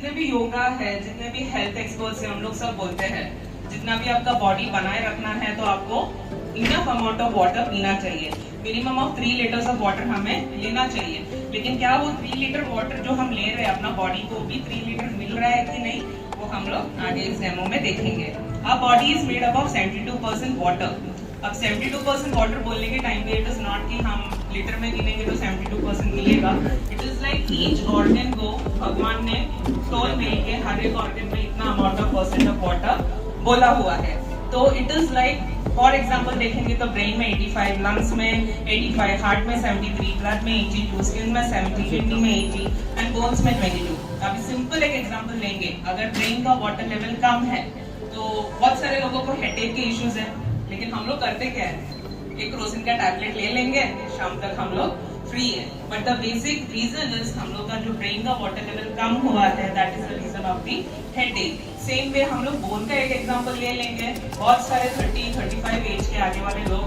जितने भी योगा है, जितने भी हेल्थ एक्सपर्ट्स हैं, हम लोग सब बोलते हैं जितना भी आपका बॉडी बनाए रखना है तो आपको इनफ अमाउंट ऑफ वाटर पीना चाहिए। Minimum of 3 litres of water हमें लेना चाहिए। लेकिन क्या वो 3 लीटर वाटर जो हम ले रहे हैं अपना बॉडी को भी 3 लीटर मिल रहा है कि नहीं, वो हम लोग आगे इस डेमो में देखेंगे। Our body is made up of 72% water। अब 72% वाटर बोलने के टाइम पे इट इज नॉट कि हम लीटर में गिनेंगे तो 72% मिलेगा। It is like each organ को भगवान ने तोल मिल के हर एक ऑर्गन में इतना amount of percent of water बोला हुआ है। तो it is like for example देखेंगे तो ब्रेन में 85, लंग्स में 85, हार्ट में 73, ब्लड में 82, स्किन में 70, किडनी में 80 एंड बोन्स में 22। अभी सिंपल एक एग्जाम्पल लेंगे, अगर ब्रेन का वाटर लेवल कम है तो बहुत सारे लोगों को हेडेक के इश्यूज हैं, लेकिन हम लोग करते क्या है, एक क्रोसिन का टैबलेट ले लेंगे, शाम तक हम लोग फ्री है। But the basic reason is हम लोग का जो ब्रेन का वाटर लेवल कम हुआ है, that is the reason of the headache. Same way हम लोग बोन का एक एग्जांपल ले लेंगे। बहुत सारे 30-35 एज के आगे वाले लोग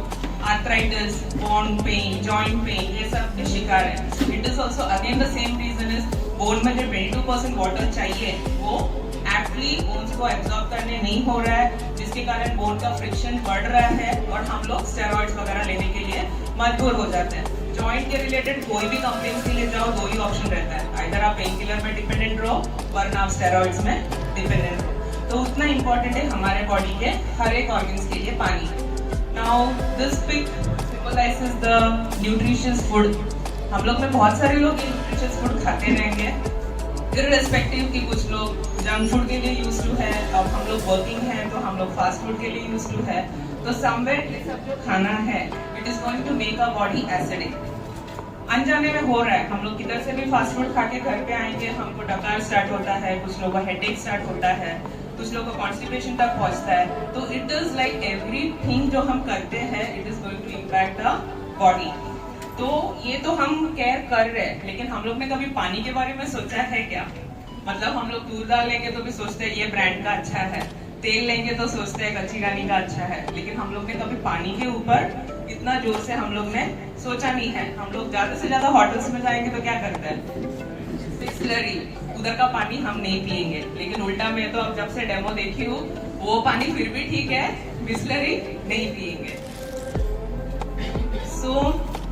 arthritis, bone pain, joint pain, ये सब के शिकार है। It is also again the same reason is bone में जो 22% वाटर चाहिए वो एक्चुअली बोन्स को एब्जॉर्ब करने नहीं हो रहा है, जिसके कारण बोन का फ्रिक्शन बढ़ रहा है और हम लोग स्टेरॉइड्स वगैरह लेने के लिए मजबूर हो जाते हैं। जॉइंट के रिलेटेड कोई भी कंप्लेंट्स के लिए जाओ, 2 ही ऑप्शन रहता है, इधर आप पेन किलर में डिपेंडेंट रहो वरना आप स्टेरॉइड्स में डिपेंडेंट रहो। तो उतना इंपॉर्टेंट है हमारे बॉडी के हर एक ऑर्गन्स के लिए पानी। Now this pic symbolises the nutritious food. हम लोग में बहुत सारे लोग न्यूट्रिशियस फूड खाते रहेंगे, इररिस्पेक्टिव कि कुछ लोग जंक फूड के लिए यूज टू है, अब हम लोग वर्किंग है तो हम लोग फास्ट फूड के लिए यूज टू है। तो समवेयर ये सब जो खाना है it is going to make a body acidic. अनजाने में हो रहा है, हम लोग किधर से भी फास्ट फूड खा के घर पे आएंगे, हमको डकार स्टार्ट होता है, कुछ लोगों को हेडेक स्टार्ट होता है, कुछ लोगों को कॉन्स्टिपेशन तक पहुंचता है। तो इट इज लाइक एवरीथिंग जो हम करते हैं it is going to impact the body. तो ये तो हम केयर कर रहे हैं, लेकिन हम लोग ने कभी पानी के बारे में सोचा है क्या? मतलब हम लोग दूध डाल लेंगे तो भी सोचते हैं ये ब्रांड का अच्छा है, तेल लेंगे तो सोचते हैं कच्ची घानी का अच्छा है, लेकिन हम लोग ने कभी पानी के ऊपर इतना जोर से हम लोग ने सोचा नहीं है। हम लोग ज्यादा से ज्यादा होटल्स में जाएंगे तो क्या करते हैं, बिस्लरी, उधर का पानी हम नहीं पिएंगे। लेकिन उल्टा मैं तो अब जब से डेमो देखी हूँ वो पानी फिर भी ठीक है, बिस्लरी नहीं पिएंगे। सो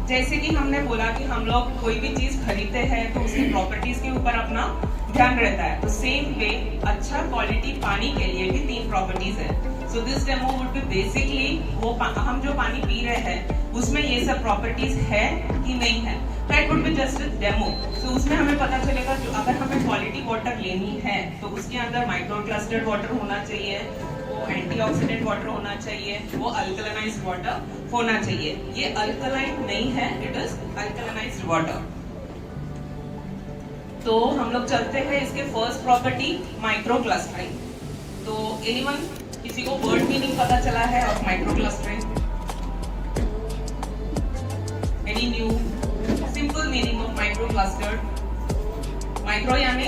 जैसे कि हमने बोला कि हम लोग कोई भी चीज खरीदते हैं तो उसकी प्रॉपर्टीज के ऊपर अपना ध्यान रहता है, तो सेम वे अच्छा क्वालिटी पानी के लिए भी 3 प्रॉपर्टीज है। So this demo would be basically वो हम जो पानी पी रहे हैं उसमें ये सब प्रॉपर्टीज है कि नहीं है, that would be just a demo. So उसमें हमें पता चलेगा जो अगर हमें क्वालिटी वाटर लेनी है तो उसके अंदर माइक्रो क्लस्टर्ड वाटर होना चाहिए, वो एंटीऑक्सीडेंट वाटर होना चाहिए, वो अल्कलाइज्ड वाटर होना चाहिए। ये अल्कलाइन नहीं है, इट इज अल्कलाइज्ड वाटर। तो हम लोग चलते हैं इसके फर्स्ट प्रॉपर्टी माइक्रो क्लस्टरिंग। तो एनीवन किसी को वर्ड मीनिंग पता चला है of micro clustering? Any new simple meaning of micro clustered? Micro यानी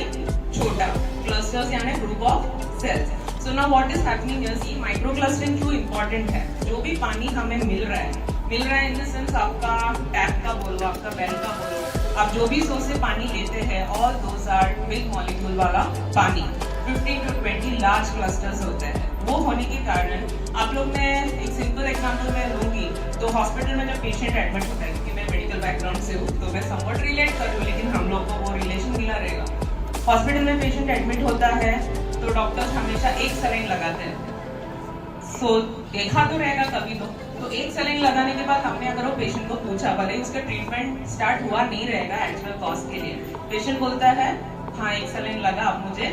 छोटा, क्लस्टर्स यानी group of cells. So now what is happening is ये माइक्रो क्लस्टरिंग क्यों इंपॉर्टेंट है? जो भी पानी हमें मिल रहा है इन द सेंस आपका टैप का बोलो, आपका वेल का बोलो, आप जो भी सोर्स से पानी लेते हैं all those are big molecule वाला पानी। 15 to 20 लार्ज क्लस्टर्स होते हैं। वो होने के कारण आप लोग, मैं एक सिंपल एग्जांपल मैं लूंगी तो हॉस्पिटल में जब पेशेंट एडमिट होता है, क्योंकि मैं मेडिकल बैकग्राउंड से हूँ तो मैं समवट रिलेट कर रही हूँ, लेकिन हम लोग को वो रिलेशन मिला रहेगा। हॉस्पिटल में पेशेंट एडमिट होता है तो डॉक्टर्स हमेशा एक सलाइन लगाते हैं। सो देखा तो रहेगा कभी तो एक सलाइन लगाने के बाद हमने अगर वो पेशेंट को पूछा, भले उसका ट्रीटमेंट स्टार्ट हुआ नहीं रहेगा एक्चुअल कॉज के लिए, पेशेंट बोलता है हाँ एक सलाइन लगा, अब मुझे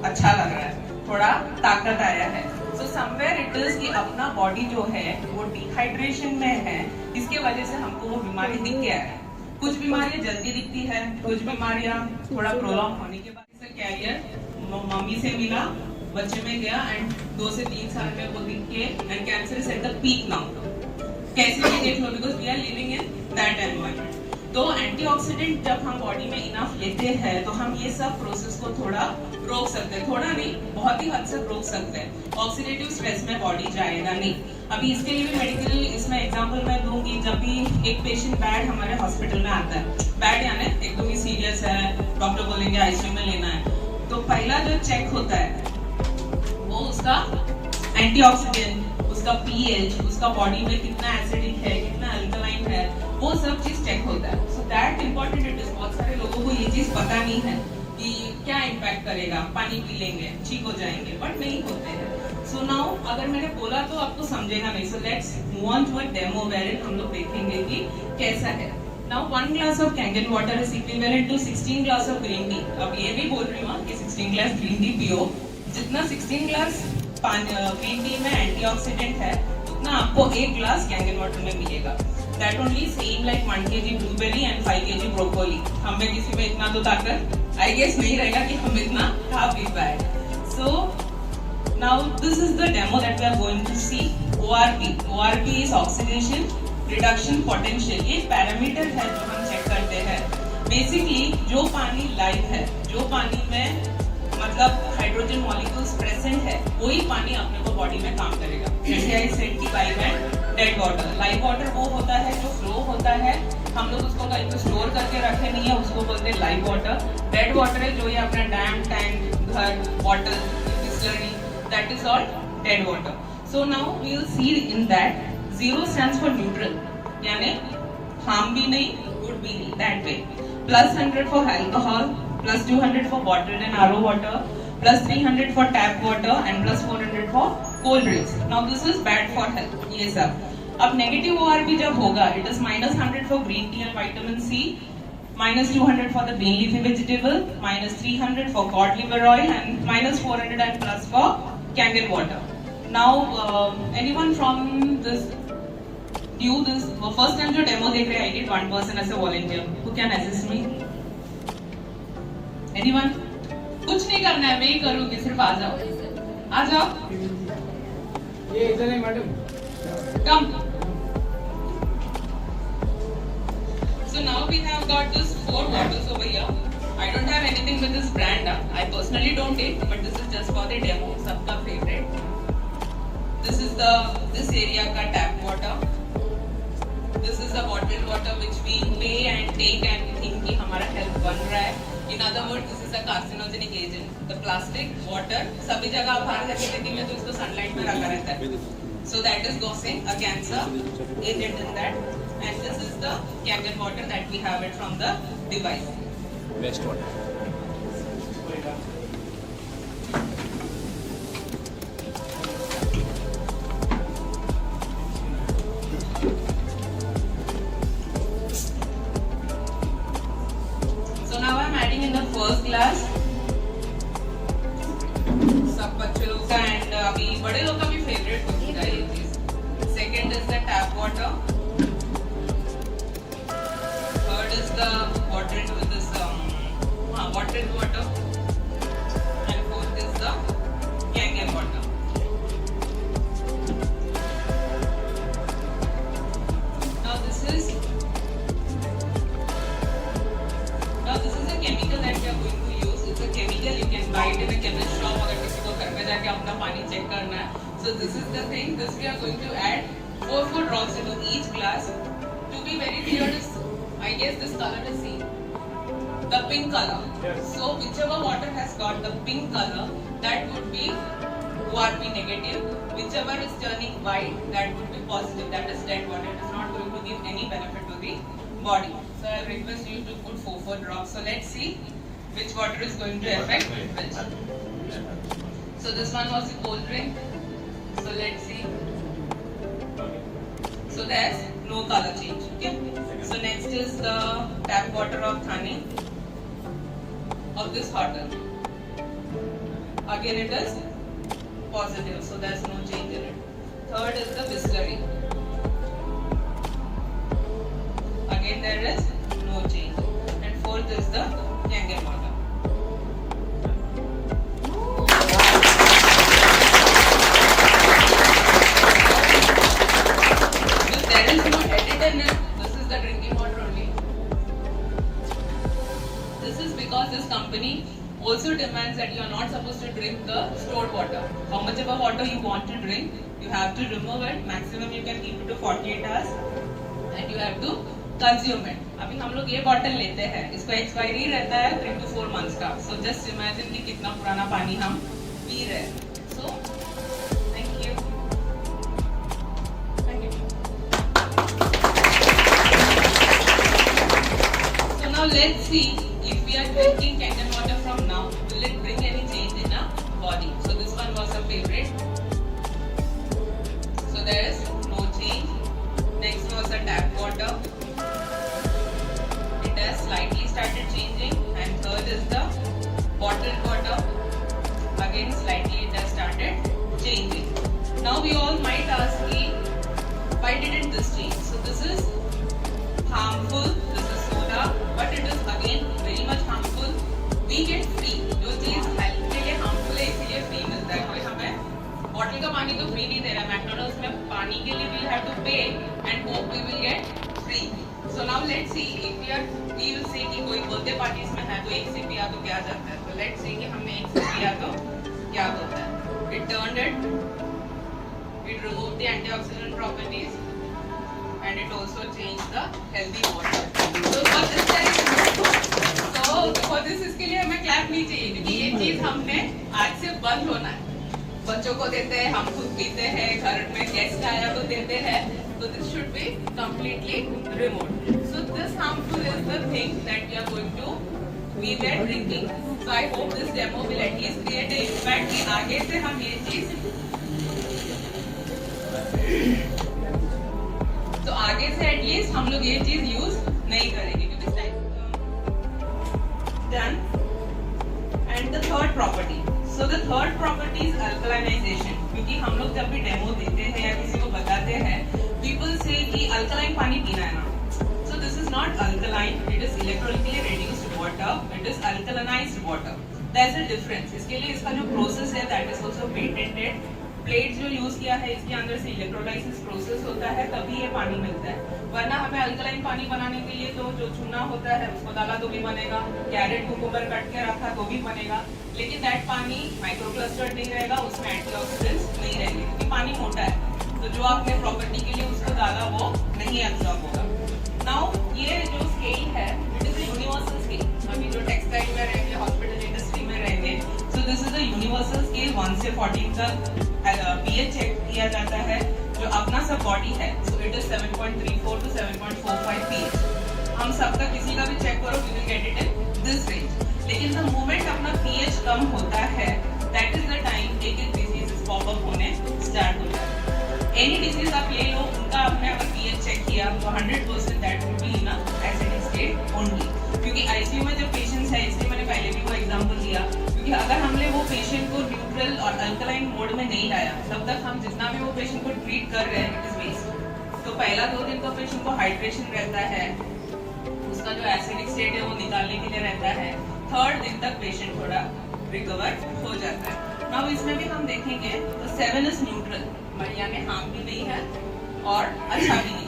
अच्छा लग रहा है, थोड़ा ताकत आया है। सो समवेयर इट इज कि अपना बॉडी जो है वो डिहाइड्रेशन में है, इसके वजह से हमको वो बीमारी दिख गया है। कुछ बीमारियां जल्दी दिखती है, कुछ बीमारियां थोड़ा प्रोलॉन्ग होने के बाद कैरियर मम्मी से मिला, बच्चे में गया एंड 2 से 3 साल में वो दिख के and cancer is at the peak now. कैसे भी देख लो, because we are living in that environment. तो एंटीऑक्सीडेंट जब हम बॉडी में इनफ लेते हैं तो हम ये सब प्रोसेस को थोड़ा रोक सकते हैं, थोड़ा नहीं बहुत ही हद तक रोक सकते हैं। ऑक्सीडेटिव स्ट्रेस में बॉडी जाएगा नहीं। अभी इसके लिए भी मेडिकल इसमें एग्जांपल मैं दूंगी, जब भी एक पेशेंट बैड हमारे हॉस्पिटल में आता है, बैड यानी एकदम ही सीरियस है, डॉक्टर बोलेंगे आईसीयू में लेना है, तो पहला जो चेक होता है वो उसका एंटीऑक्सीडेंट, उसका पीएच, उसका बॉडी में कितना एसिडिक है, कितना अल्कलाइन है, वो सब चीज चेक होता है. So that important it is. बहुत सारे लोगों को ये चीज पता नहीं है कि क्या इम्पैक्ट करेगा, पानी पी लेंगे ठीक हो जाएंगे, बट नहीं होते हैं. सो नाउ अगर मैंने बोला तो आपको समझेगा नहीं. So let's move on to a demo where हम लोग देखेंगे कि कैसा है. Now 1 glass of Kangen water is equivalent to 16 glass of green tea. अब ये भी बोल रही हूँ कि 16 glass green tea पियो. जितना 16 glass green tea में एंटीऑक्सीडेंट है उतना आपको 1 glass Kangen water में मिलेगा. That only saying like 1 kg blueberry and 5 kg broccoli. हमें किसी में इतना तो ताकत I guess नहीं रहेगा कि हम इतना खा पी पाए. So now this is the demo that we are going to see. ORP. ORP is oxidation reduction potential. ये पैरामीटर है जो हम चेक करते हैं. बेसिकली जो पानी लाइव है, जो पानी में मतलब हाइड्रोजन मॉलिक्यूल्स प्रेजेंट है, वही पानी अपने को बॉडी में काम करेगा. जैसे आई सेड कि live and dead water. Live water वो होता है जो फ्लो होता है, हम लोग उसको कहीं पे स्टोर करके रखे नहीं है, उसको बोलते हैं लाइव वाटर. डेड वाटर है जो ये अपना डैम, टैंक, घर, bottle, distillery, that is all dead water. So now we will see in that 0 stands for neutral, यानी harm भी नहीं, good भी नहीं, that way. +100 for alcohol, +200 for bottled and RO water, +300 for tap water and +400 for cold drinks. Now this is bad for health. ये सब. अब negative ORP जब होगा, it is -100 for green tea and vitamin C, -200 for the green leafy vegetable, -300 for cod liver oil and -400 and plus for Kangen water. Now anyone from this this first time जो demo देख रहे हैं, I did 1 person as a volunteer who can assist me. Anyone? कुछ नहीं करना है, मैं ही करूँगी, सिर्फ आ जाओ. ये इधर है madam. Come. So now we have got this 4 bottles over here. I don't have anything with this brand. I personally don't take, but this is just for the demo. सबका favorite. This is this area का tap water. This is the bottled water which we pay and take and think कि हमारा health बन रहा है. In other words, this is a carcinogenic agent. The plastic, water, सभी जगह आप बाहर जाके देखेंगे तो इसको sunlight में रखा रहता है. So that is causing a cancer agent in that. And this is the Kangen water that we have it from the device. Waste water. In the first glass, सब बच्चे लोग का and अभी बड़े लोग का भी favorite होगा ये चीज. Second is the tap water. Third is the bottled with this bottled water. And fourth is the Kangen water. Now this is a chemical that we are going to use. It's a chemical you can buy it in a chemist shop अगर किसी को घर में जाके अपना पानी check करना है. So this is the thing. This we are going to add 4 drops into each glass. To be very clear, I guess this color is seen. The pink color. Yes. So whichever water has got the pink color, that would be ORP negative. Whichever is turning white, that would be positive. That is dead water. It is not going to give any benefit to the body. So I request you to put 4 drops. So let's see which water is going to affect which. So this one was the cold drink. So let's see. So there's no color change. Okay. So next is the tap water of Thane, of this hotel. Again it is positive. So there's no change in it. Third is the Bisleri. Again there is no change. And fourth is the Kangen water. If there is no edit in it, this is the drinking water only. This is because this company also demands that you are not supposed to drink the stored water. How much of a water you want to drink, you have to remove it. Maximum you can keep it to 48 hours. And you have to कंज्यूमेंट। अभी हम लोग ये bottle लेते हैं, इसको expiry रहता है 3 to 4 months का। सो जस्ट इमेजिन कि कितना पुराना पानी हम पी रहे हैं। So thank you. So now let's see if we are drinking Kangen water from now, will it bring any change in our body? So this one was a favorite. So there is no change. Next was the tap water. It has slightly started changing. And third is the bottled water. Again slightly it has started changing. Now we all might ask me, why didn't this change? So this is harmful, this is soda, but it is again very much harmful. We get free. जो चीज health के लिए harmful है इसीलिए free मिलता है। कोई हमें बॉटल का पानी तो फ्री नहीं दे रहा। मैकडॉनल्ड्स में पानी के लिए we have to pay and hope we will get free. So now let's see if we will say कि कोई बर्थडे पार्टीज में है तो एक से पिया तो क्या जाता है। तो let's say कि हमने एक से पिया तो क्या होता है। It turned it removed the antioxidant properties and it also changed the healthy water. So for this इसके लिए हमें क्लैप नहीं चाहिए क्योंकि ये चीज हमने आज से बंद होना है। बच्चों को देते हैं, हम खुद पीते हैं, घर में गेस्ट आया तो देते हैं। So this should be completely removed. So this harmful is the thing that we are going to be there drinking. So I hope this demo will at least create an impact कि आगे से हम ये चीज तो आगे से at least हम लोग ये चीज यूज नहीं करेंगे क्योंकि done. And the third property. So the third property is alkalinization. क्योंकि हम लोग जब भी डेमो देते हैं या किसी को बताते हैं, people say कि alkaline पानी पीना है ना. So this is not alkaline. It is electrolytically reduced water. It is alkalinized water. There's a difference. इसके लिए इसका जो process है that is also patented. Plate जो यूज किया है इसके अंदर से इलेक्ट्रोलाइसिस प्रोसेस होता है तभी ये पानी मिलता है। वरना हमें अल्कलाइन पानी बनाने के लिए तो जो चूना होता है उसको डाला तो भी बनेगा, कैरेट कुकुम्बर कट के रखा तो भी बनेगा, लेकिन दैट पानी माइक्रोक्लस्टर्ड नहीं रहेगा, उसमें एंटीऑक्सीडेंट्स नहीं रहेंगे क्योंकि पानी मोटा है। तो जो आपने प्रॉपर्टी के लिए उसको डाला वो नहीं एब्जॉर्ब होगा। नाउ ये जो स्केल है it is a universal scale. अभी जो टेक्सटाइल में रहेंगे, हॉस्पिटल इंडस्ट्री में रहेंगे, सो this is a universal scale. 1 से 14 तक पीएच चेक किया जाता है जो अपना सब बॉडी है। So it is 7.34 to 7.45 pH. हम सबका किसी का भी चेक करो we will get it in this range. लेकिन द मोमेंट अपना पीएच कम होता है दैट इज द टाइम एक डिजीज पॉप अप होने स्टार्ट होता है। एनी डिजीज आप ले लो, उनका आपने अगर पीएच चेक किया तो 100% that will be in a acidic state only. क्योंकि आईसीयू में जब पेशेंट्स है, इसलिए मैंने पहले भी वो एग्जांपल दिया, क्योंकि अगर हमने वो पेशेंट को न्यूट्रल और अल्कलाइन मोड में नहीं लाया तब तक हम जितना भी वो पेशेंट को ट्रीट कर रहे हैं इट इज वेस्ट। तो पहला 2 दिन तो पेशेंट को हाइड्रेशन रहता है, उसका जो एसिडिक स्टेट है वो निकालने के लिए रहता है। 3rd दिन तक पेशेंट थोड़ा रिकवर हो जाता है। नाउ इसमें भी हम देखेंगे तो 7 इज न्यूट्रल, यानी हार्म भी नहीं है और अच्छा भी नहीं है।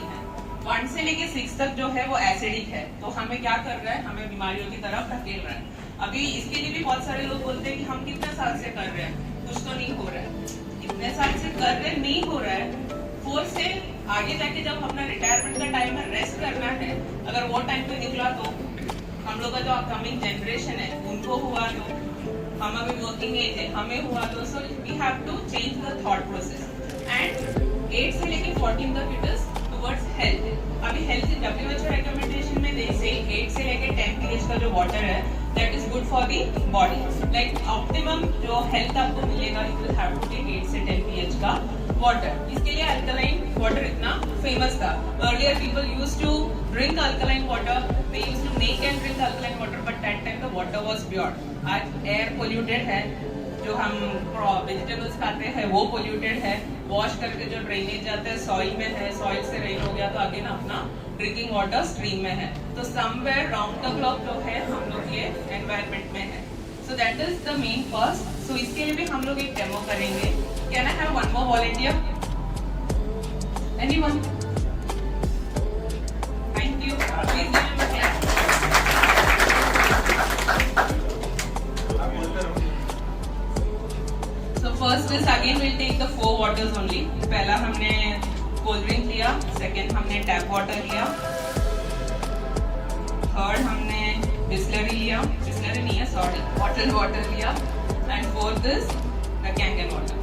1 से लेके 6 तक जो है वो एसिडिक है, तो हमें क्या कर रहा है, हमें बीमारियों की तरफ धकेल रहा है। अभी इसके लिए भी बहुत सारे लोग बोलते हैं कि हम कितने साल से कर रहे हैं, कुछ तो नहीं हो रहा है। इतने साल से कर रहे नहीं हो रहा है, 4 से आगे जाके जब अपना रिटायरमेंट का टाइम है, रेस्ट करना है, अगर वो टाइम पे निकला तो हम लोग का जो अपकमिंग जनरेशन है उनको हुआ तो, हम अभी वर्किंग एज है हमें हुआ तो, so we have to change the thought process. And 8 से लेके 14 तक इट इज टुवर्ड्स हेल्थ। अभी हेल्थ की WHO रिकमेंडेशन में जैसे 8 से लेके 10 pH का जो वाटर है that is good for the body. Like optimum जो health आपको मिलेगा you will have to take 8 से 10 pH का water. इसके लिए alkaline water इतना famous था। Earlier people used to drink alkaline water. They used to make and drink alkaline water, but that time the water was pure. आज air polluted है, जो हम वेजिटेबल्स खाते हैं वो पोल्यूटेड है, वॉश करके जो ड्रेनेज जाता है सॉइल में है, सॉइल से रेन हो गया तो अगेन अपना ड्रिंकिंग वाटर स्ट्रीम में है। तो समवेयर राउंड द क्लॉक जो है हम लोग ये एनवायरनमेंट में है। So that is the main cause. So इसके लिए भी हम लोग एक डेमो करेंगे। Can I have 1 more volunteer? Anyone? Thank you. Please give me a clap. So first is again we'll take the 4 waters only. पहला हमने कोल्ड ड्रिंक लिया, सेकेंड हमने टैप वाटर लिया, थर्ड हमने बिस्लरी लिया, बिस्लरी नहीं है सॉरी, बॉटल वाटर लिया, and fourth is the Kangen water.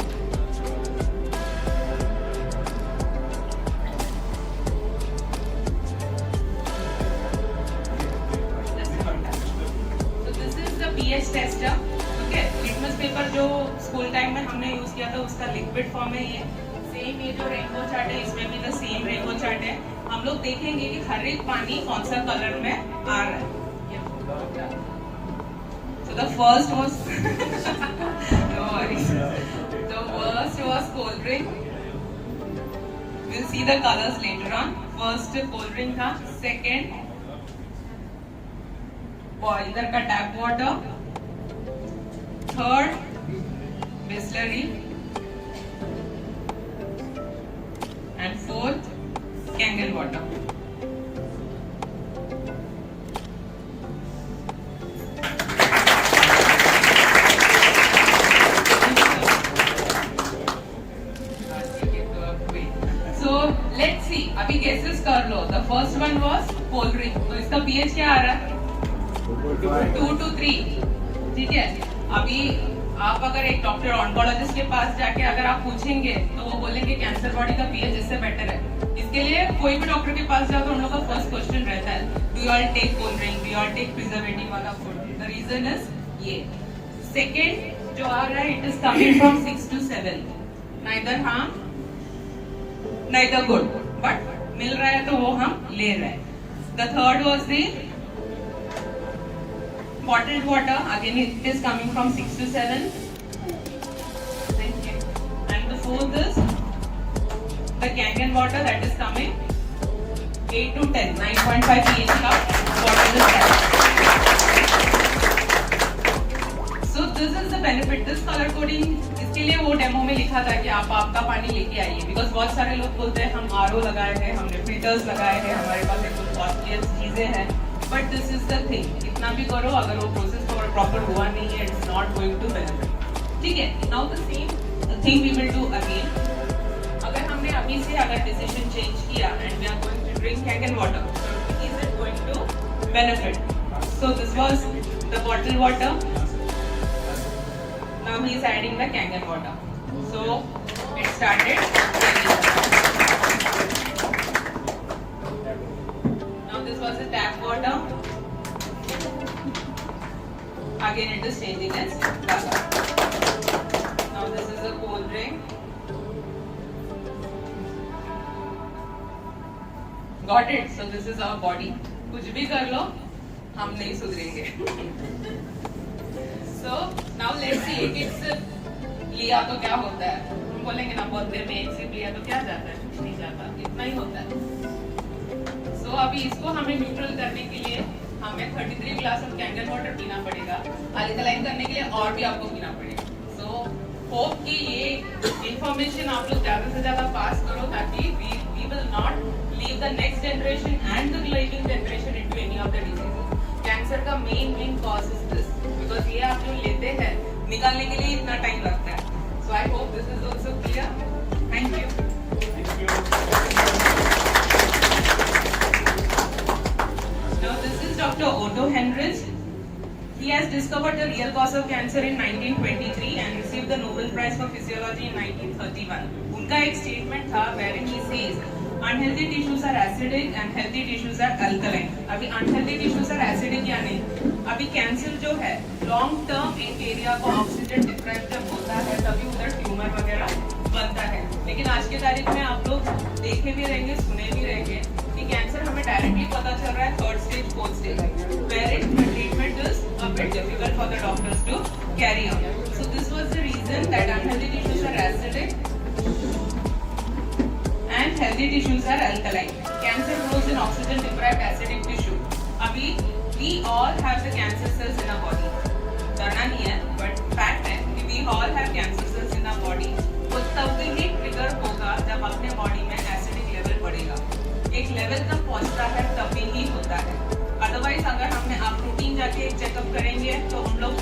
So this is the pH tester. Okay, litmus paper जो स्कूल टाइम में हमने यूज किया था उसका लिक्विड फॉर्म है ये. सेम ये जो रेनबो चार्ट है इसमें भी द सेम रेनबो चार्ट है. हम लोग देखेंगे कि हर एक पानी कौन सा कलर में आ रहा है. So the first was no worries. The first was cold drink. We'll see the colors later on. First cold drink था. Second इधर का tap water. Third Bisleri. And fourth Kangen water. So let's see. अभी guesses कर लो. The first one was cold drink. तो इसका pH क्या आ रहा है? 2 to 3. ठीक है. अभी आप अगर एक डॉक्टर ऑन्कोलॉजिस्ट के पास जाके अगर आप पूछेंगे तो वो बोलेंगे कैंसर बॉडी का pH इससे बेटर है. इसके लिए कोई भी डॉक्टर के पास जाओ तो हम लोग का फर्स्ट क्वेश्चन रहता है, do you all take cold drink, do you all take preservative वाला फूड. द रीजन इज ये. सेकेंड जो आ रहा है it is coming from 6 to 7. Neither harm neither good, but मिल रहा है तो वो हम ले रहे हैं. The third was the bottled water, again it is coming from 6 to 7. And the fourth is the Kangen water that is coming 8 to 10, 9.5 pH का water is there. So this is the benefit. This color coding इसके लिए वो demo में लिखा था कि आप आपका पानी लेके आइए, बिकॉज बहुत सारे लोग बोलते हैं हम आरओ लगाए हैं, हमने फिल्टर्स लगाए हैं, हमारे पास एक कुछ कॉस्टली चीजें हैं. But this is the thing, कितना भी करो अगर वो प्रोसेस प्रॉपर हुआ नहीं है it's not going to benefit. ठीक है. Now the same thing we will do again. अगर हमने अभी से अगर डिसीजन चेंज किया and we are going to drink Kangen water, so is it going to benefit. So this was the bottle water. Now he is adding the Kangen water. So it started. Was a tap water. Again it is changing its color. Now this is a cold drink. Got it? So this is our body. कुछ भी कर लो हम नहीं सुधरेंगे. So now let's see. एक SIP लिया तो क्या होता है? हम बोलेंगे ना बर्थडे में एक सिप लिया तो क्या जाता है? कुछ नहीं जाता. इतना ही होता है. तो अभी इसको हमें न्यूट्रल करने के लिए हमें 33 ग्लास ऑफ कैंगन वाटर पीना पड़ेगा. अल्कलाइन करने के लिए और भी आपको पीना पड़ेगा. सो होप कि ये इंफॉर्मेशन आप लोग ज्यादा से ज्यादा पास करो ताकि we will not leave the next generation and the living generation into any of the diseases. Cancer का main cause is this, because ये आप जो लेते हैं निकालने के लिए इतना टाइम लगता है. So I hope this is also clear. Thank you. Dr. Otto Henrich. He has discovered the real cause of cancer in 1923 and received the Nobel Prize for Physiology in 1931. उनका एक statement था wherein he says unhealthy tissues are acidic and healthy tissues are alkaline. अभी unhealthy tissues are acidic या नहीं? अभी cancer जो है long term एक एरिया को ऑक्सीजन डिप्राइव जब होता है तभी उधर ट्यूमर वगैरह बनता है. लेकिन आज के तारीख में आप लोग देखे भी रहेंगे, सुने भी रहेंगे कि कैंसर हमें डायरेक्टली पता चल रहा है third stage, fourth stage, wherein the treatment is a bit difficult for the doctors to carry on. So this was the reason that unhealthy tissues are acidic and healthy tissues are alkaline. Cancer grows in oxygen deprived acidic tissue. अभी we all have the cancer cells in our body. डरना नहीं है, but fact है कि we all have cancer cells in our body. वो तब ही trigger होगा जब अपने बॉडी में एसिडिक लेवल बढ़ेगा. एक लेवल तक पहुंचता है तभी ही होता है. अदरवाइज अगर हमने आप रूटीन जाके एक चेकअप करेंगे तो हम लोग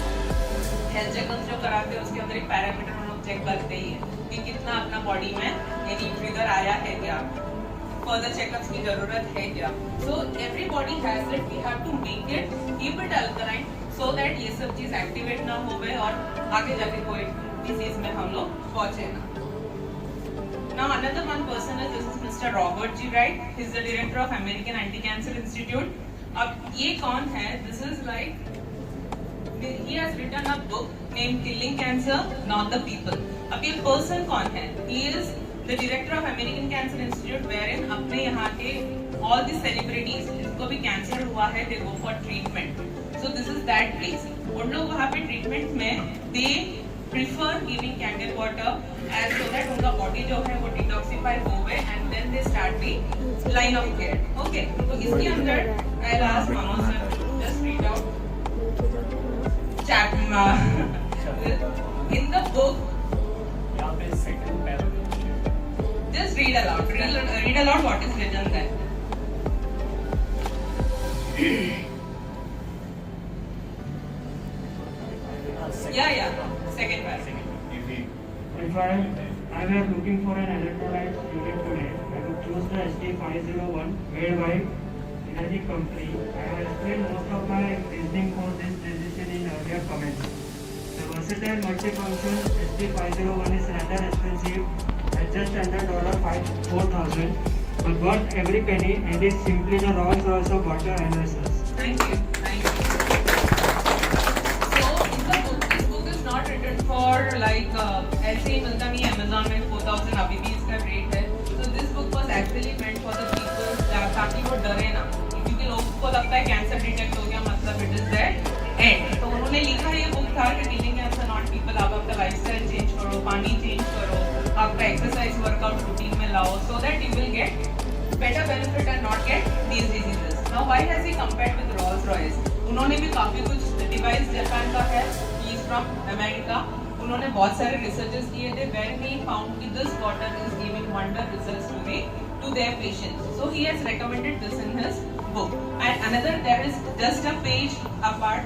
हेल्थ चेकअप जो कराते हैं उसके अंदर एक पैरामीटर हम लोग चेक करते ही है कि कितना अपना बॉडी में यानी ट्रिगर आया है क्या. फर्दर चेकअप्स की जरूरत है क्या. So everybody has it, we have to make it, keep it alkaline so that ये सब चीज एक्टिवेट ना होवे और आगे जाके कोई डिसीज में हम लोग पहुंचे ना. Now another one person is this is Mr. Robert G. Wright. He is the director of American Anti-Cancer Institute. अब ये कौन है? This is like he has written a book named Killing Cancer, Not the People. अब ये person कौन है? He is the director of American Cancer Institute, wherein अपने यहाँ के all the celebrities जिनको भी कैंसर हुआ है, they go for treatment. So this is that place. उन लोग वहाँ पे treatment में they prefer giving candle water as so that उनका body जो है वो detoxify होवे and then they start the line of care. Okay. तो इसके अंदर I'll ask Manoj sir just read out in the book. यहाँ पे second paragraph. Just read aloud. Read aloud what is written there. Yeah. Second paragraph. If I were looking for an electrolyte unit today, I would choose the SD501 made by Energy Company. I have explained most of my reasoning for this decision in earlier comments. The versatile multifunction SD501 is rather expensive at just under $4,000, but worth every penny and is simply the Rolls Royce of water analysis. Thank you. For like ऐसे ही मिलता नहीं Amazon में 4,000 अभी भी इसका rate है. So this book was actually meant for the people ताकि वो डरे ना, क्योंकि लोगों को लगता है कैंसर डिटेक्ट हो गया मतलब it is that end. तो उन्होंने लिखा ये बुक था कि Killing Cancer Not People. आप अपना लाइफस्टाइल चेंज करो, पानी चेंज करो, आपका एक्सरसाइज वर्कआउट रूटीन में लाओ so that you will get better benefit and not get these diseases. Now why has he compared with Rolls Royce? उन्होंने भी काफी कुछ डिवाइस जापान का है, he is from America. उन्होंने बहुत सारे रिसर्चेस किए थे where he found that this water is giving wonder results to their patients. So he has recommended this in his book. And another, there is just a page apart.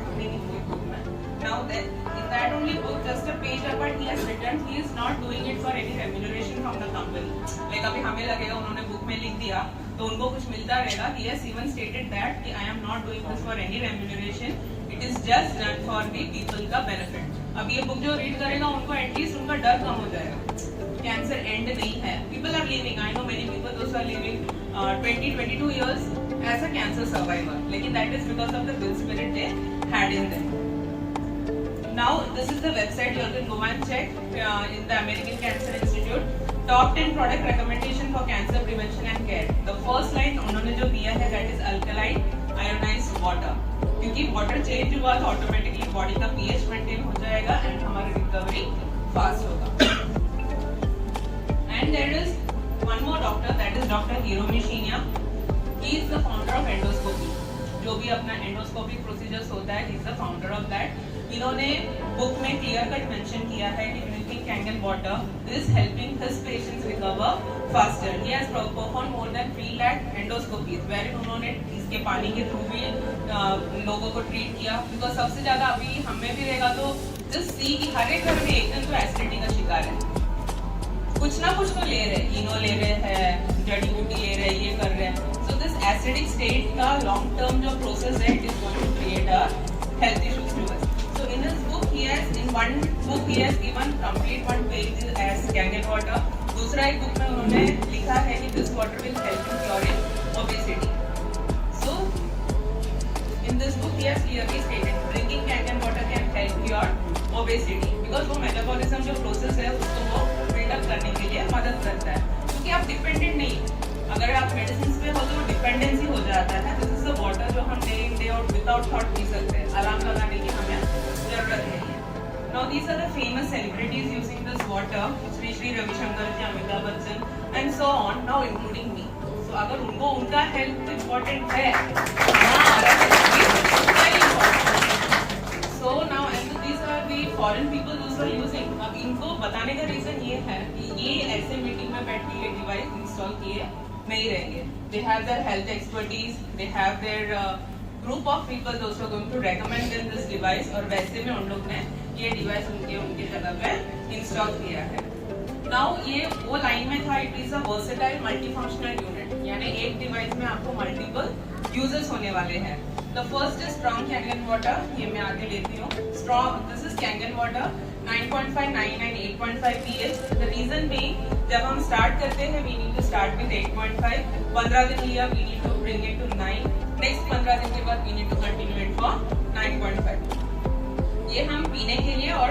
Now in that only book, just a page apart, he has written he is not doing it for any remuneration from the company. Like अभी हमें लगेगा उन्होंने book में लिख दिया तो उनको कुछ मिलता रहेगा. He has even stated that I am not doing this for any remuneration. It is just done for the people का benefit. अब ये बुक जो रीड करेगा उनको एटलीस्ट उनका डर कम हो जाएगा. कैंसर एंड नहीं है. People are living. I know many people those are living 20-22 years as a cancer survivor. लेकिन that is because of the will spirit they had in them. Now this is the website you can go and check in the American Cancer Institute. Top 10 product recommendation for cancer prevention and care. The first line उन्होंने जो दिया है that is alkaline ionized water. क्योंकि water change हुआ तो automatically body का pH maintain हो जाएगा एंड हमारी रिकवरी फास्ट होगा. And there is one more doctor that is doctor Hiromi Shinya. He is the founder of endoscopy. जो भी अपना एंडोस्कोपिक प्रोसीजर्स होता है, he is the founder of that. इन्होंने बुक में क्लियर कट मेंशन किया है कि drinking Kangen water is helping his patients recover faster. He has perform more than 3 lakh endoscopies where उन्होंने इसके पानी के थ्रू भी लोगों को ट्रीट किया. बिकॉज सबसे ज्यादा अभी हमें भी रहेगा तो जस्ट सी कि हर एक घर में एक दिन तो एसिडिटी का शिकार है. कुछ ना कुछ तो ले रहे, इनो ले रहे हैं, जड़ी बूटी ले रहे, ये कर रहे हैं. सो दिस एसिडिक स्टेट का लॉन्ग टर्म जो प्रोसेस है it is going to create a health issues to us. So in his book, in one book he has given complete 1 page as candle water. दूसरा एक book में उन्होंने लिखा है कि this water will help in curing obesity. So in this book he has clearly stated drinking candle water can help cure obesity because वो metabolism जो process है उसको वो build up करने के लिए मदद करता है. क्योंकि आप dependent नहीं, अगर आप मेडिसिन पे हो तो डिपेंडेंसी हो जाता है. दिस इज द वाटर जो हम day in day out without thought P सकते हैं. अलार्म लगाने की हमें जरूरत नहीं है. Now these are the famous celebrities using this water. Shri Ravishankar ji, Amitabh Bachchan, and so on. Now including me. So अगर उनको उनका हेल्थ इम्पोर्टेंट है, हमारा very important. So now and these are the foreign people who are using. अब इनको बताने का reason ये है कि ये ऐसे मीटिंग में बैठ के ये डिवाइस इंस्टॉल किए नहीं रहेंगे. They have their health expertise. They have their group of people those who are going to recommend them this device. और वैसे में उन लोग ने ये डिवाइस उनके जगह पे इंस्टॉल किया है. नाउ ये वो लाइन में था, it is a versatile multifunctional unit, यानी एक डिवाइस में आपको मल्टीपल यूजेस होने वाले हैं। The first is strong Kangen water, ये मैं आगे लेती हूँ। Strong, this is Kangen water 9.5, 9 and 8.5 pH। The reason being, जब हम स्टार्ट करते हैं we need to start with 8.5, 15 दिन लिया we need to bring it to 9, next 15 दिन के बाद we need to continue it for 9.5। ये हम पीने के लिए और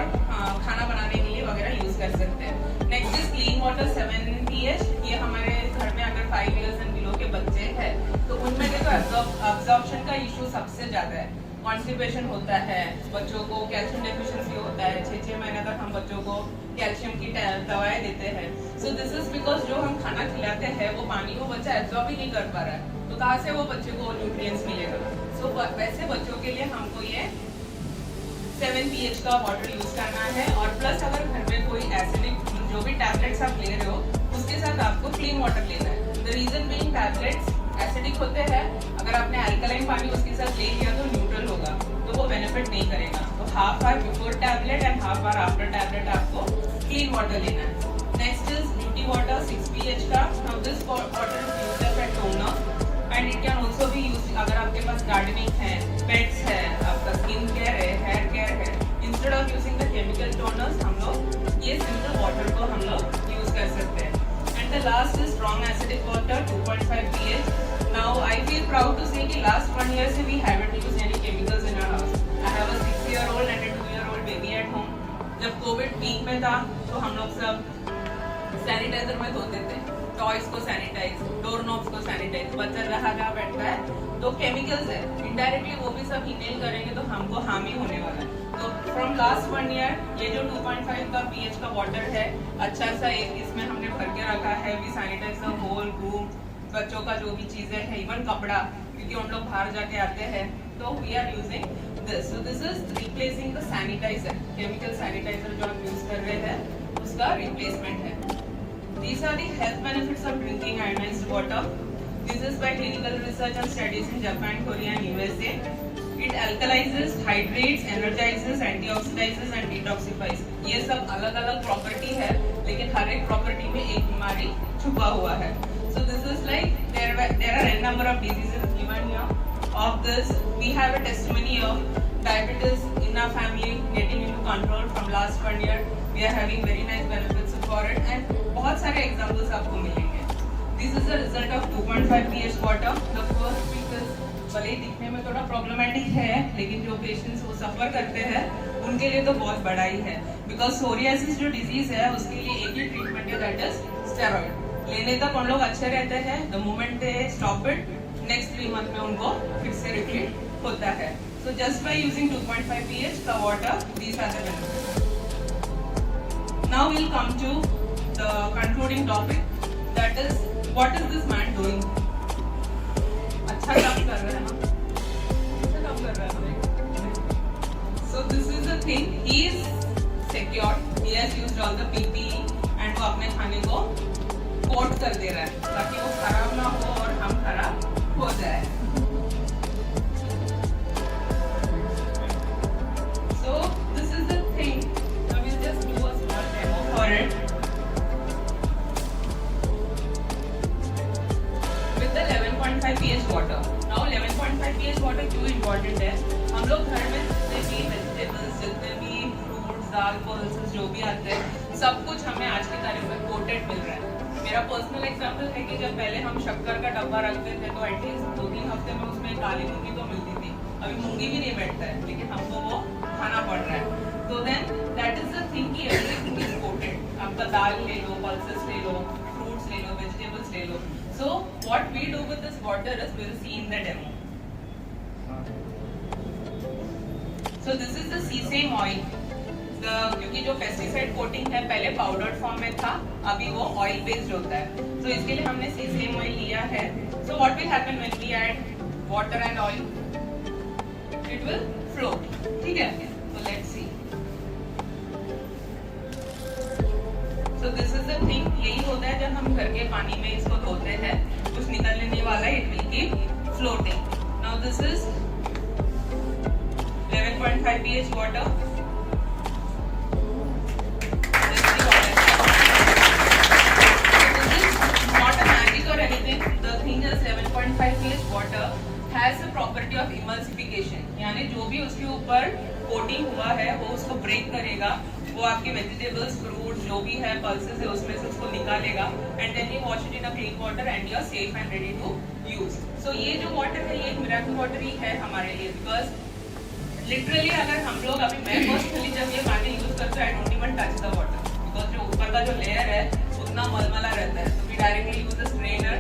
खाना बनाने के लिए वगैरह यूज कर सकते हैं। Next is clean water 7 pH, ये हमारे घर में अगर 5 years and below के बच्चे हैं तो उनमें देखो अब्जॉर्प्शन का इशू सबसे ज्यादा है, कॉन्स्टिपेशन होता है, बच्चों को कैल्शियम डेफिशिएंसी होता है, 6 महीने तक हम बच्चों को कैल्शियम की दवाएं देते हैं। सो दिस इज बिकॉज जो हम खाना खिलाते हैं वो पानी को बच्चा एब्जॉर्ब ही नहीं कर पा रहा है, तो कहाँ से वो बच्चे को न्यूट्रिएंट्स मिलेगा। सो वैसे बच्चों के लिए हमको ये 7 pH का वाटर यूज करना है। और प्लस अगर घर में कोई एसिडिक जो भी टैबलेट्स आप ले रहे हो उसके साथ आपको क्लीन वाटर लेना है। The reason being tablets acidic होते हैं, अगर आपने अल्कलाइन पानी उसके साथ ले लिया तो न्यूट्रल होगा, तो वो बेनिफिट नहीं करेगा। तो half hour before tablet and half hour after tablet आपको क्लीन वाटर लेना है। Next is beauty water 6 pH का। Now this water is used as a toner and it can also be used अगर आपके पास गार्डनिंग है, pets है, आपका स्किन केयर है, हेयर केयर है। Instead of using the chemical toners हम लोग ये सिंपल वाटर को हम लोग यूज कर सकते हैं। And the last is strong acidic water 2.5 pH। Now I feel proud to say कि लास्ट 1 year से we haven't used any chemicals in our house. I have a 6-year-old and a 2-year-old baby at home. जब Covid peak में था तो हम लोग सब सैनिटाइजर में धोते थे, टॉयज को सैनिटाइज, डोर नॉब्स को सैनिटाइज, बच्चा रहा जहाँ बैठता है तो केमिकल्स है, इनडायरेक्टली वो भी सब इनहेल करेंगे तो हमको हार्म ही होने वाला है। तो फ्रॉम लास्ट 1 year ये जो 2.5 का pH का वाटर है, अच्छा सा एक इसमें हमने भर के रखा है। We sanitise the whole room, बच्चों का जो भी चीजें है, इवन कपड़ा, क्योंकि हम लोग बाहर जाके आते हैं, तो we are using this. So this is replacing the sanitiser, chemical sanitiser जो हम यूज कर रहे हैं उसका रिप्लेसमेंट है। These are the health benefits of drinking ionized water. This is by clinical research and studies in Japan, Korea and USA. It alkalizes, hydrates, energizes, antioxidizes and detoxifies. ये सब अलग अलग प्रॉपर्टी है, लेकिन हर एक प्रॉपर्टी में एक बीमारी छुपा हुआ है। So this is like there are n number of diseases given here. Of this, we have a testimony of diabetes in our family getting into control from last 1 year. We are having very nice benefits for it and बहुत सारे examples आपको मिलेंगे। This is the result of 2.5 pH water. The first peak भले ही दिखने में थोड़ा problematic है, लेकिन जो पेशेंट्स वो सफर करते हैं उनके लिए तो बहुत बड़ा ही है, बिकॉज सोरियासिस जो डिजीज है उसके लिए एक ही ट्रीटमेंट है, दैट इज स्टेरॉइड। लेने तक उन लोग अच्छे रहते हैं, the moment they stop it, next 3 month में उनको फिर से रिपीट होता है। So just by using 2.5 pH का वाटर, these are the benefits. Now we'll come to the concluding topic, that is what is this man doing? अच्छा काम कर रहा है ना? अच्छा काम कर रहा है ना? So this is the thing. He is secure. He has used all the PPE and वो अपने खाने को कोट कर दे रहा है ताकि वो खराब ना हो और हम खराब हो जाए। So this is the thing. Now we'll just do a small demo for it. With the 11.5 pH water. Now 11.5 pH water क्यों इम्पोर्टेंट है? हम लोग घर में जितने भी वेजिटेबल्स, जितने भी फ्रूट्स, दाल, पल्सेस जो भी आते हैं, सब कुछ हमें आज की तारीख में कोटेड मिल रहा है। मेरा पर्सनल एग्जांपल है कि जब पहले हम शक्कर का डब्बा रखते थे तो एटलीस्ट 2-3 हफ्ते में उसमें काली मूंगी तो मिलती थी। अभी मूंगी भी नहीं बैठता है, लेकिन हमको वो खाना पड़ रहा है। तो then that is the thing कि एवरीथिंग इज कोटेड। आपका दाल ले लो, पल्सेस ले लो, फ्रूट्स ले लो, वेजिटेबल्स ले लो। So what we do with this water is will see in the demo. So this is the sesame oil. क्योंकि जो पेस्टिसाइड कोटिंग है पहले पाउडर फॉर्म में था, अभी वो ऑयल बेस्ड होता है। तो इसके लिए हमने सीसेम ऑयल लिया है। So what will happen when we add water and oil? It will float, ठीक है? So let's see. So this is the thing, यही होता है जब हम घर के पानी में इसको धोते हैं, कुछ निकलने नहीं वाला, it will keep floating. Now this is 11.5 pH water. ऊपर कोटिंग हुआ है वो उसको ब्रेक करेगा, वो आपके वेजिटेबल्स, फ्रूट जो भी है, पल्सेस है उसमें से उसको निकालेगा and then you wash it in a clean water and you are safe and ready to use. So ये जो वाटर है ये एक मिरेकल वाटर ही है हमारे लिए, बिकॉज लिटरली अगर हम लोग अभी मैं पर्सनली जब ये पानी यूज करते हैं I don't even touch the water, because जो ऊपर का जो लेयर है उतना मलमला रहता है, तो we directly use the strainer,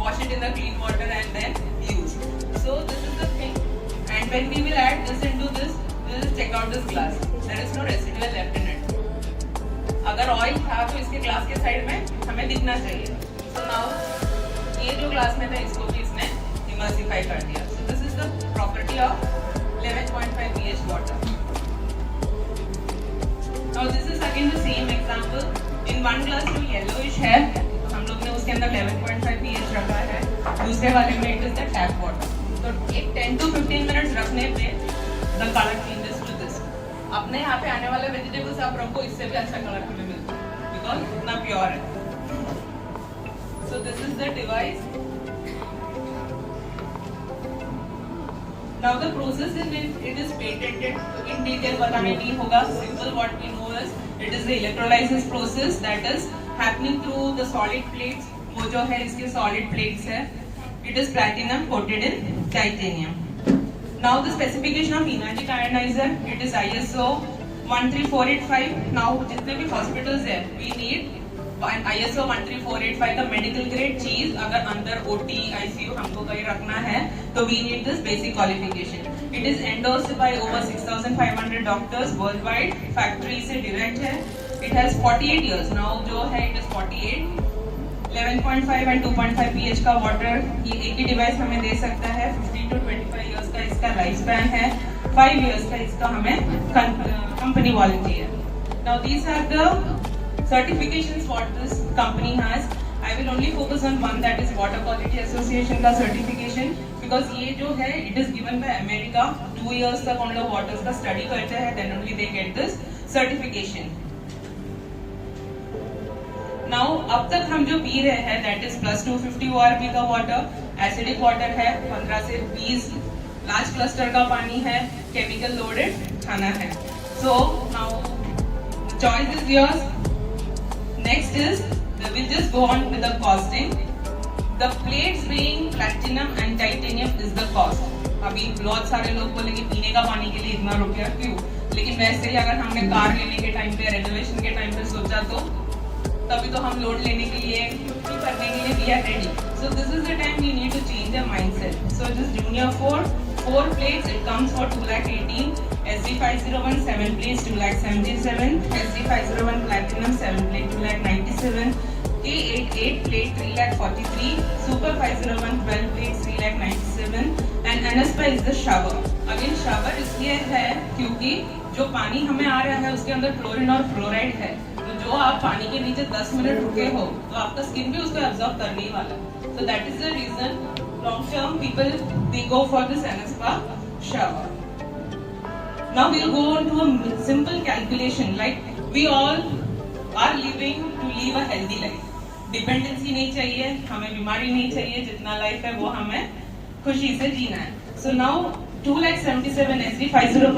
wash it in the clean water and then use. So this is the thing, and when we will add this into this, we will check out this glass, there is no residual left in it. अगर oil था तो इसके glass के side में हमें दिखना चाहिए। So now ये जो ग्लास में था इसको भी इसने इमर्सिफाई कर दिया। So this is the property of 11.5 pH water. Now this is again the same example. In one glass जो yellowish है हम लोग ने उसके अंदर 11.5 pH रखा है, दूसरे वाले में it is the tap water. तो एक 10 to 15 मिनट्स रखने पे the colour changes to this. अपने यहाँ पे आने वाले वेजिटेबल्स आप रखो इससे भी अच्छा कलर हमें मिलता है बिकॉज इतना प्योर है। So this is the device. Now the process in it is patented, तो इन डिटेल बताने नहीं होगा। Simple what we know is it is the electrolysis process that is happening through the solid plates। वो जो है इसके solid plates है, it is platinum coated in titanium। Now the specification of Energic ionizer, it is ISO 13485। Now जितने भी hospitals है we need ISO 13485 the medical grade चीज, अगर अंदर OT ICU हमको कहीं रखना है तो we need this basic qualification। It is endorsed by over 6500 doctors worldwide, factory से direct है। It has 48 years now, जो है it is 48, 11.5 and 2.5 pH का वाटर ये एक ही डिवाइस हमें दे सकता है। 15 to 25 years का इसका लाइफ स्पैन है, 5 years का इसका हमें कंपनी वारंटी है। Now these are the certifications what this company has। I will only focus on one, that is Water Quality Association का certification, because ये जो है it is given by America। 2 years तक उन लोग वाटर्स का study करते हैं, then only they get this certification। Now अब तक हम जो पी रहे हैं that is plus 250 ORP का वाटर, एसिडिक वाटर है, 15 से 20 लार्ज क्लस्टर का पानी है, केमिकल लोडेड खाना है। So now the choice is yours। Next is we'll just go on with the costing। The plates being platinum and titanium is the cost। अभी बहुत सारे लोग बोलेंगे पीने का पानी के लिए इतना रुपया क्यों, लेकिन वैसे ही अगर हमने कार लेने के टाइम पे, रेनोवेशन के टाइम पे सोचा तो तभी तो हम लोड लेने के लिए, कुछ करने के लिए we are ready. So this is the time we need to change the mindset. So this junior 4 plates it comes for 2,18,000, SD501 7 plates 2,77,000, SD501 platinum 7 plate 2,97,000, K88 plate 3,43,000, Super 501 12 plate 3,97,000 and NSPA is the shower। Again shower इसलिए है क्योंकि जो पानी हमें आ रहा है उसके अंदर क्लोरीन और फ्लोराइड है, जो आप पानी के नीचे 10 मिनट रुके हो तो आपका स्किन भी उसको एब्जॉर्ब करने ही वाला है। So that is the reason long term people they go for this NSPA shower। Now we'll go on to a simple calculation, like we all are living to live a healthy life। Dependency नहीं चाहिए हमें, बीमारी नहीं चाहिए, जितना life है वो हमें खुशी से जीना है। So now 2,77,000 SD501